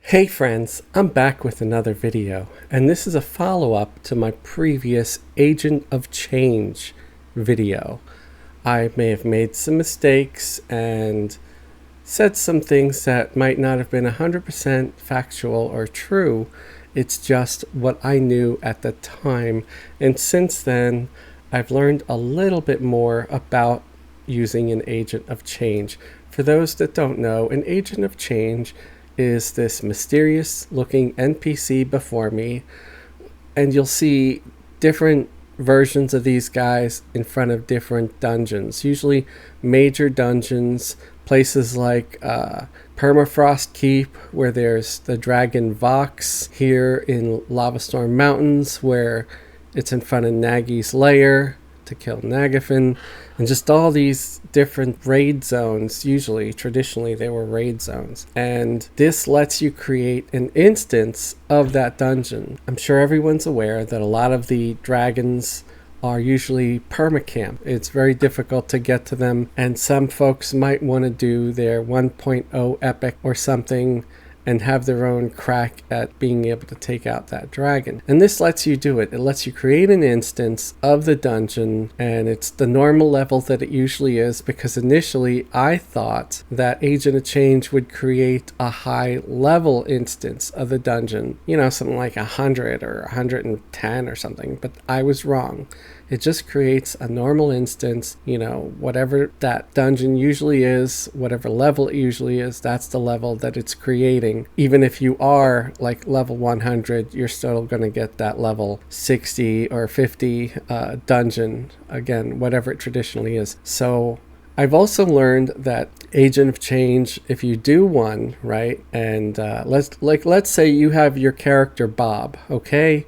Hey friends, I'm back with another video, and this is a follow-up to my previous Agent of Change video. I may have made some mistakes and said some things that might not have been 100% factual or true. It's just what I knew at the time, and since then I've learned a little bit more about using an Agent of Change. For those that don't know, an Agent of Change is this mysterious looking NPC before me, and you'll see different versions of these guys in front of different dungeons, usually major dungeons, places like Permafrost Keep, where there's the dragon Vox, here in Lava Storm Mountains where it's in front of Nagi's lair to kill Nagafin, and just all these different raid zones. Traditionally they were raid zones, and this lets you create an instance of that dungeon. I'm sure everyone's aware that a lot of the dragons are usually permacamp. It's very difficult to get to them, and some folks might want to do their 1.0 epic or something and have their own crack at being able to take out that dragon. And this lets you do it. It lets you create an instance of the dungeon, and it's the normal level that it usually is, because initially I thought that Agent of Change would create a high level instance of the dungeon, something like 100 or 110 or something, but I was wrong. It just creates a normal instance, whatever that dungeon usually is, whatever level it usually is, that's the level that it's creating. Even if you are like level 100, you're still going to get that level 60 or 50 dungeon, again, whatever it traditionally is. So I've also learned that Agent of Change, if you do one, right, and let's say you have your character Bob, okay?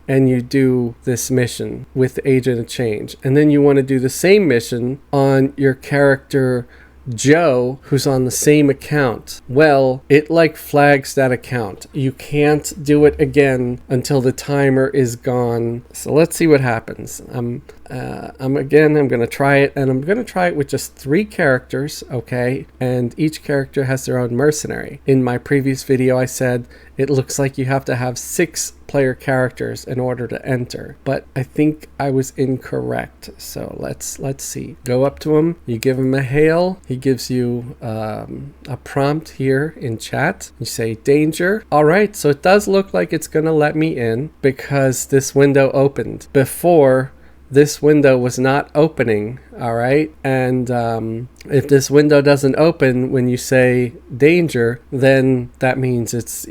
And you do this mission with the Agent of Change, and then you want to do the same mission on your character Joe, who's on the same account. Well, it flags that account. You can't do it again until the timer is gone. So let's see what happens. I'm going to try it, and I'm going to try it with just 3 characters, okay? And each character has their own mercenary. In my previous video, I said it looks like you have to have 6 player characters in order to enter, but I think I was incorrect. So let's see. Go up to him, you give him a hail, he gives you a prompt here in chat. You say danger. All right, so it does look like it's gonna let me in because this window opened. Before, this window was not opening, all right? And if this window doesn't open when you say danger, then that means it's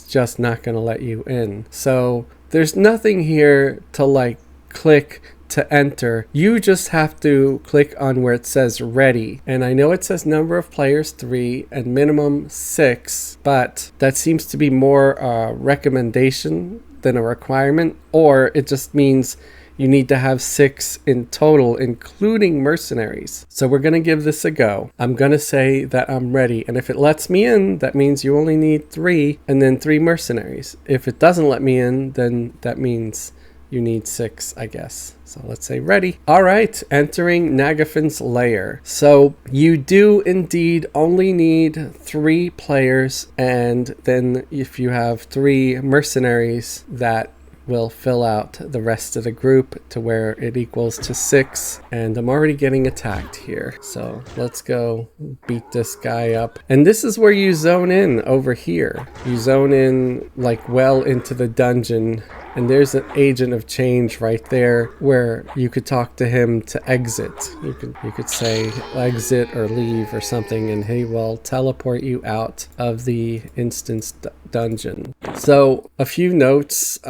just not going to let you in. So there's nothing here to click to enter. You just have to click on where it says ready. And I know it says number of players 3 and minimum 6, but that seems to be more a recommendation than a requirement, or it just means you need to have 6 in total, including mercenaries. So we're going to give this a go. I'm going to say that I'm ready. And if it lets me in, that means you only need 3 and then 3 mercenaries. If it doesn't let me in, then that means you need 6, I guess. So let's say ready. All right, entering Nagafin's lair. So you do indeed only need 3 players, and then if you have 3 mercenaries, that will fill out the rest of the group to where it equals to 6. And I'm already getting attacked here, so let's go beat this guy up. And this is where you zone in over here. You zone in well into the dungeon, and there's an Agent of Change right there where you could talk to him to exit. You could say exit or leave or something, and he will teleport you out of the instance dungeon. So a few notes.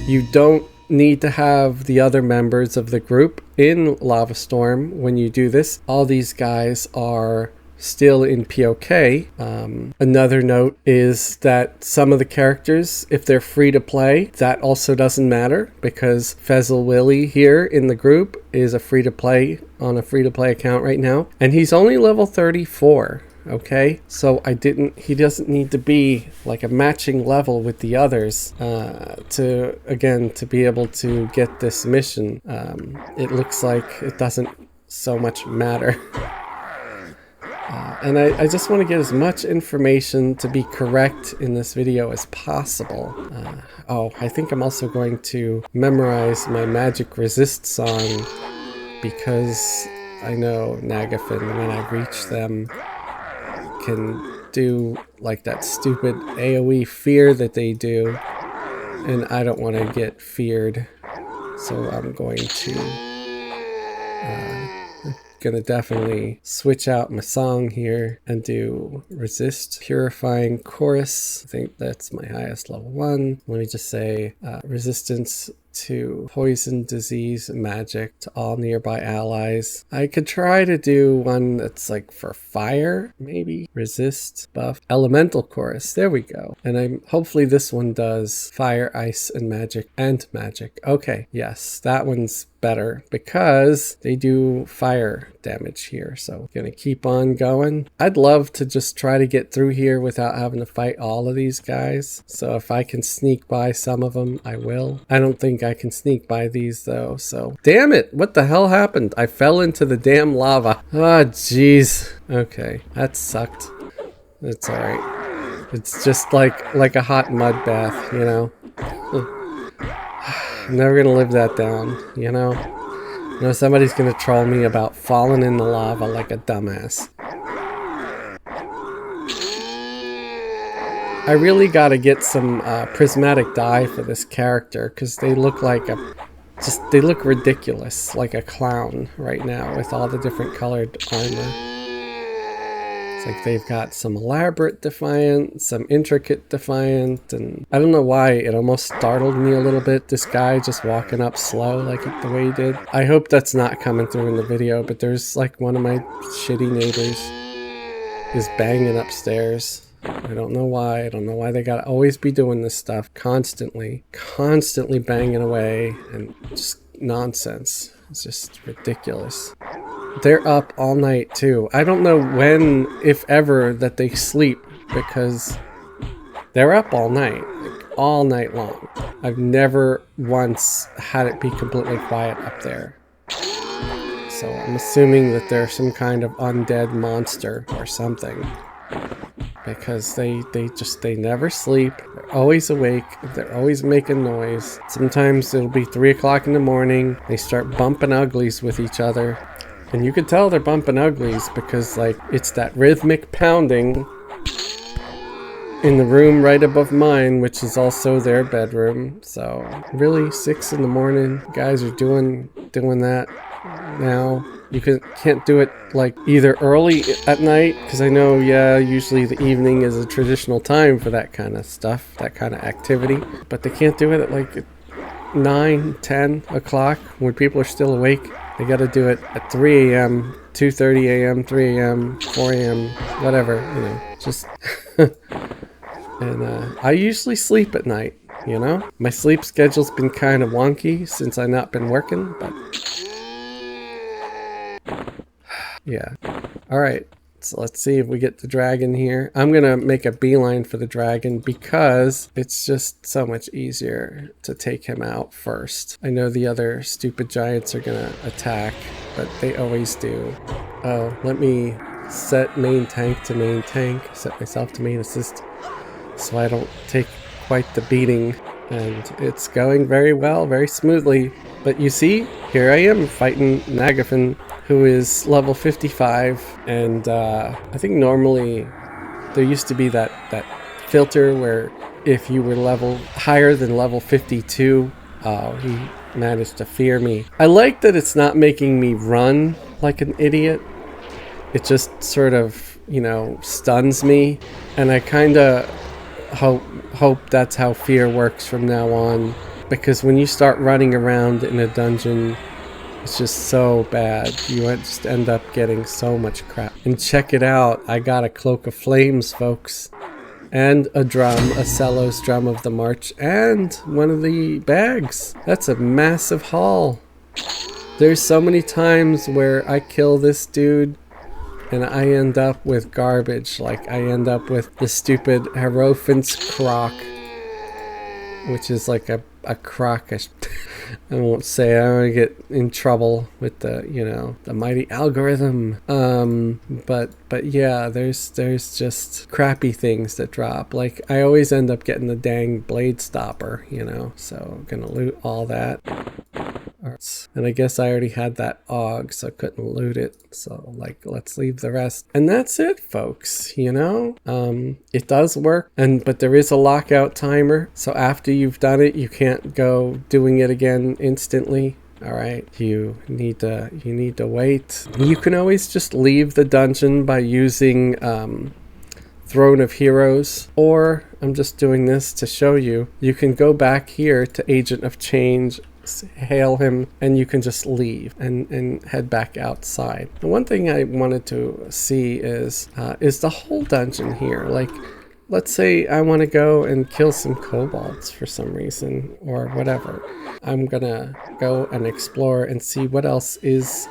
You don't need to have the other members of the group in Lava Storm when you do this. All these guys are still in POK. Another note is that some of the characters, if they're free to play, that also doesn't matter, because Fezzle Willy here in the group is a free to play on a free to play account right now, and he's only level 34. Okay, so he doesn't need to be a matching level with the others to be able to get this mission. It looks like it doesn't so much matter. And I just want to get as much information to be correct in this video as possible. Oh, I think I'm also going to memorize my magic resist song, because I know Nagafin, when I reach them, can do like that stupid AoE fear that they do, and I don't want to get feared, so I'm going to definitely switch out my song here and do resist purifying chorus. I think that's my highest level 1. Let me just say resistance to poison, disease, magic to all nearby allies. I could try to do one that's like for fire, maybe. Resist, buff, elemental chorus. There we go. And hopefully this one does fire, ice, and magic. Okay, yes, that one's better because they do fire damage here. So gonna keep on going. I'd love to just try to get through here without having to fight all of these guys. So if I can sneak by some of them, I will. I don't think I can sneak by these though, so damn it, what the hell happened? I fell into the damn lava. Ah, jeez. Okay, that sucked. It's alright. It's just like a hot mud bath, you know. I'm never gonna live that down, you know. You know, somebody's gonna troll me about falling in the lava like a dumbass. I really gotta get some prismatic dye for this character, because they look like they look ridiculous, like a clown right now with all the different colored armor. It's like they've got some elaborate Defiant, some intricate Defiant, and I don't know why, it almost startled me a little bit, this guy just walking up slow like the way he did. I hope that's not coming through in the video, but there's like one of my shitty neighbors is banging upstairs. I don't know why. I don't know why they gotta always be doing this stuff constantly banging away, and just nonsense. It's just ridiculous. They're up all night too. I don't know when, if ever, that they sleep, because they're up all night, like all night long. I've never once had it be completely quiet up there. So I'm assuming that they're some kind of undead monster or something, because they never sleep. They're always awake. They're always making noise. Sometimes it'll be 3 o'clock in the morning. They start bumping uglies with each other. And you can tell they're bumping uglies because, like, it's that rhythmic pounding in the room right above mine, which is also their bedroom. So really, 6 in the morning, guys are doing that now. You can't do it like either early at night, because I know, yeah, usually the evening is a traditional time for that kind of stuff, that kind of activity. But they can't do it at like 9, 10 o'clock when people are still awake. They got to do it at 3 a.m., 2:30 a.m., 3 a.m., 4 a.m., whatever, you know, just... And I usually sleep at night, you know? My sleep schedule's been kind of wonky since I've not been working, but... yeah. Alright, so let's see if we get the dragon here. I'm gonna make a beeline for the dragon because it's just so much easier to take him out first. I know the other stupid giants are gonna attack, but they always do. Oh, let me set main tank to main tank, set myself to main assist, so I don't take quite the beating. And it's going very well, very smoothly. But you see, here I am fighting Nagafin, who is level 55, and I think normally there used to be that filter where if you were level higher than level 52, he managed to fear me. I like that it's not making me run like an idiot. It just sort of, you know, stuns me, and I kind of hope that's how fear works from now on, because when you start running around in a dungeon, it's just so bad. You just end up getting so much crap. And check it out, I got a Cloak of Flames, folks, and a drum, a Celos Drum of the March, and one of the bags. That's a massive haul. There's so many times where I kill this dude and I end up with garbage. Like, I end up with the stupid Hierophant's Croc, which is like a a crock. I won't say, I don't want to get in trouble with the, the mighty algorithm. But yeah, there's just crappy things that drop. Like, I always end up getting the dang blade stopper, so I'm gonna loot all that. And I guess I already had that AUG, so I couldn't loot it. So, like, let's leave the rest. And that's it, folks, It does work, but there is a lockout timer. So after you've done it, you can't go doing it again instantly. All right, you need to wait. You can always just leave the dungeon by using Throne of Heroes, or I'm just doing this to show you. You can go back here to Agent of Change, hail him, and you can just leave and head back outside. The one thing I wanted to see is the whole dungeon here. Like, let's say I want to go and kill some kobolds for some reason or whatever. I'm gonna go and explore and see what else is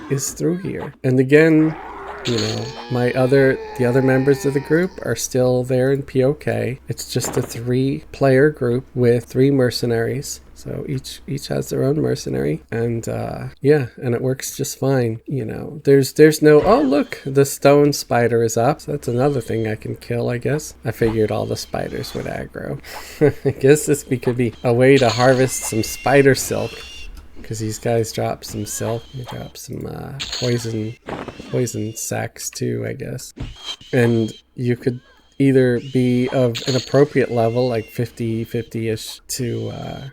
through here. And again, the other members of the group are still there in POK. It's just a 3-player group with 3 mercenaries. So each has their own mercenary, and yeah, and it works just fine. There's no, oh look, the stone spider is up. So that's another thing I can kill, I guess. I figured all the spiders would aggro. I guess this could be a way to harvest some spider silk, because these guys drop some silk. They drop some poison sacks too, I guess. And you could either be of an appropriate level, like 50-50-ish, to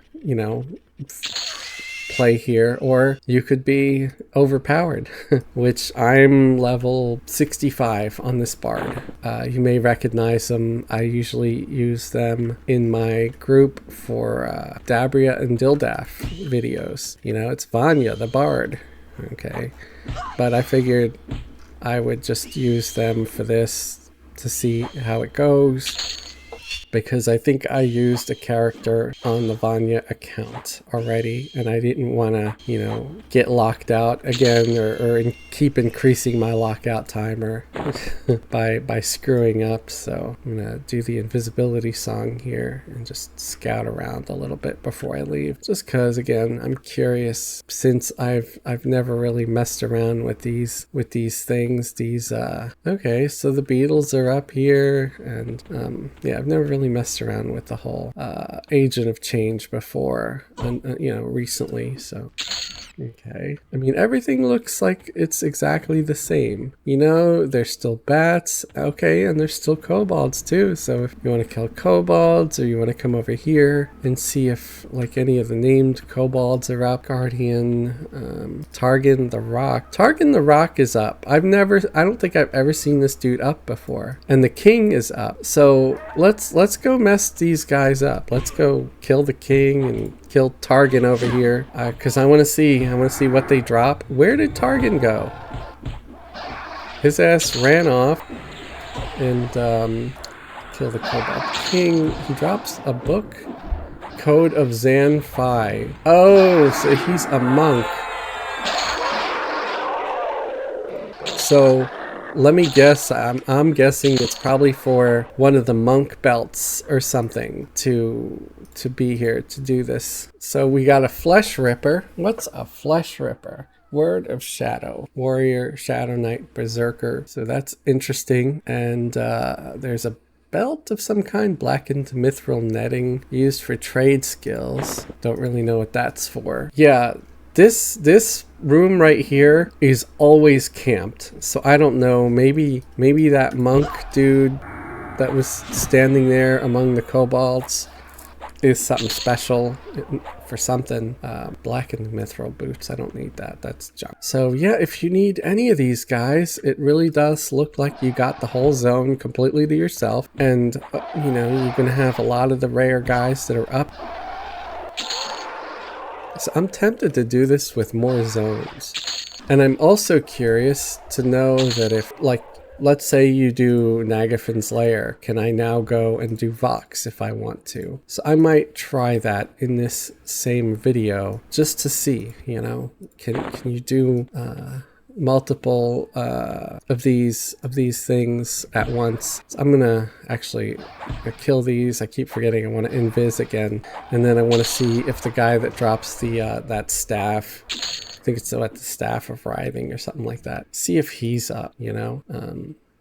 play here, or you could be overpowered, which I'm level 65 on this bard. You may recognize them. I usually use them in my group for Dabria and Dildaf videos. It's Vanya the bard. Okay, but I figured I would just use them for this to see how it goes, because I think I used a character on the Vanya account already, and I didn't want to, get locked out again or keep increasing my lockout timer by screwing up. So I'm gonna do the invisibility song here and just scout around a little bit before I leave, just because, again, I'm curious, since I've never really messed around with these things. Okay, so the beetles are up here, and yeah, I've never really messed around with the whole Agent of Change before, recently. So okay, I mean, everything looks like it's exactly the same. There's still bats, okay, and there's still kobolds too. So if you want to kill kobolds, or you want to come over here and see if, like, any of the named kobolds are up. Guardian, Targan the Rock. Targan the Rock is up. I don't think I've ever seen this dude up before. And the king is up. So let's go mess these guys up. Let's go kill the king and kill Targan over here, because I want to see what they drop. Where did Targan go? His ass ran off. And kill the kobold king. He drops a book. Code of Xan-Phi. Oh, so he's a monk. So let me guess. I'm guessing it's probably for one of the monk belts or something to be here to do this. So we got a flesh ripper. What's a flesh ripper? Word of Shadow. Warrior, Shadow Knight, Berserker. So that's interesting. And there's a belt of some kind, blackened mithril netting, used for trade skills. Don't really know what that's for. Yeah, this room right here is always camped. So I don't know, maybe that monk dude that was standing there among the kobolds is something special for something. Blackened mithril boots, I don't need that, that's junk. So yeah, if you need any of these guys, it really does look like you got the whole zone completely to yourself, and you're gonna have a lot of the rare guys that are up. So I'm tempted to do this with more zones. And I'm also curious to know that if, like, let's say you do Nagafin's Lair, can I now go and do Vox if I want to? So I might try that in this same video just to see, can you do multiple of these things at once. So I'm gonna actually kill these. I keep forgetting I want to invis again, and then I want to see if the guy that drops the that staff, I think it's the staff of writhing or something like that, see if he's up, you know.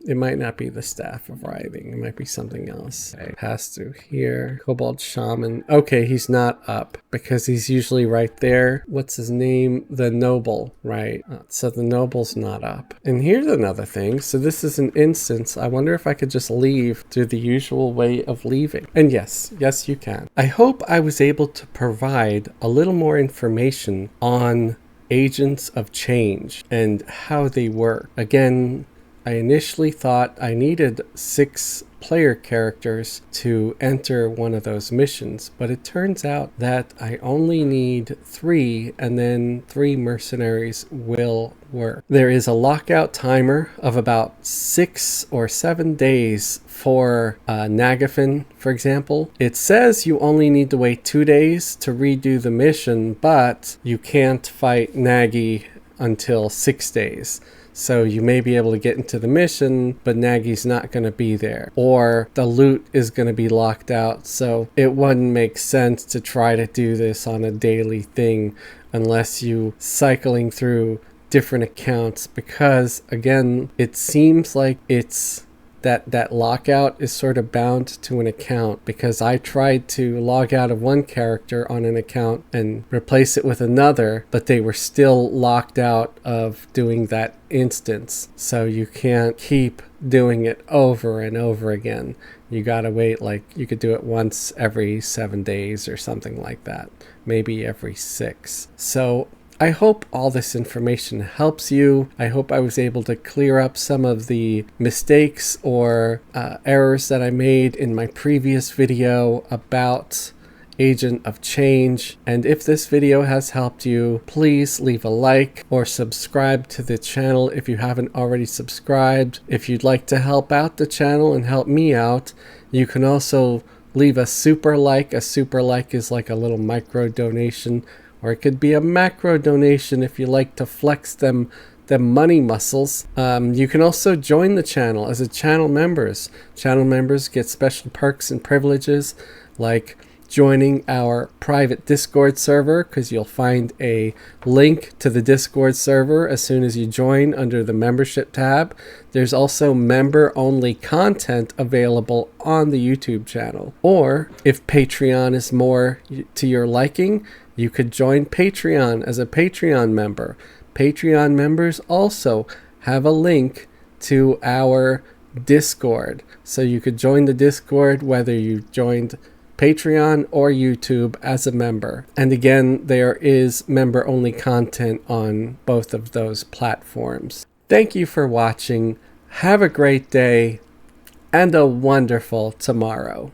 It might not be the staff of writhing. It might be something else. Okay, pass through here. Kobold shaman. Okay, he's not up because he's usually right there. What's his name? The noble, right? So the noble's not up. And here's another thing. So this is an instance. I wonder if I could just leave through the usual way of leaving. And yes, you can. I hope I was able to provide a little more information on agents of change and how they work. Again, I initially thought I needed 6 player characters to enter one of those missions, but it turns out that I only need 3, and then 3 mercenaries will work. There is a lockout timer of about 6 or 7 days for Nagafin, for example. It says you only need to wait 2 days to redo the mission, but you can't fight Nagi until 6 days. So you may be able to get into the mission, but Nagi's not going to be there. Or the loot is going to be locked out. So it wouldn't make sense to try to do this on a daily thing unless you cycling through different accounts. Because again, it seems like it's that lockout is sort of bound to an account, because I tried to log out of one character on an account and replace it with another, but they were still locked out of doing that instance. So you can't keep doing it over and over again. You gotta wait, like you could do it once every 7 days or something like that, maybe every 6. So I hope all this information helps you. I hope I was able to clear up some of the mistakes or errors that I made in my previous video about Agent of Change. And if this video has helped you, please leave a like or subscribe to the channel if you haven't already subscribed. If you'd like to help out the channel and help me out, you can also leave a super like. A super like is like a little micro donation, or it could be a macro donation if you like to flex them money muscles. You can also join the channel as a channel members. Channel members get special perks and privileges, like joining our private Discord server, because you'll find a link to the Discord server as soon as you join under the membership tab. There's also member-only content available on the YouTube channel. Or if Patreon is more to your liking, you could join Patreon as a Patreon member. Patreon members also have a link to our Discord. So you could join the Discord whether you joined Patreon or YouTube as a member. And again, there is member-only content on both of those platforms. Thank you for watching. Have a great day and a wonderful tomorrow.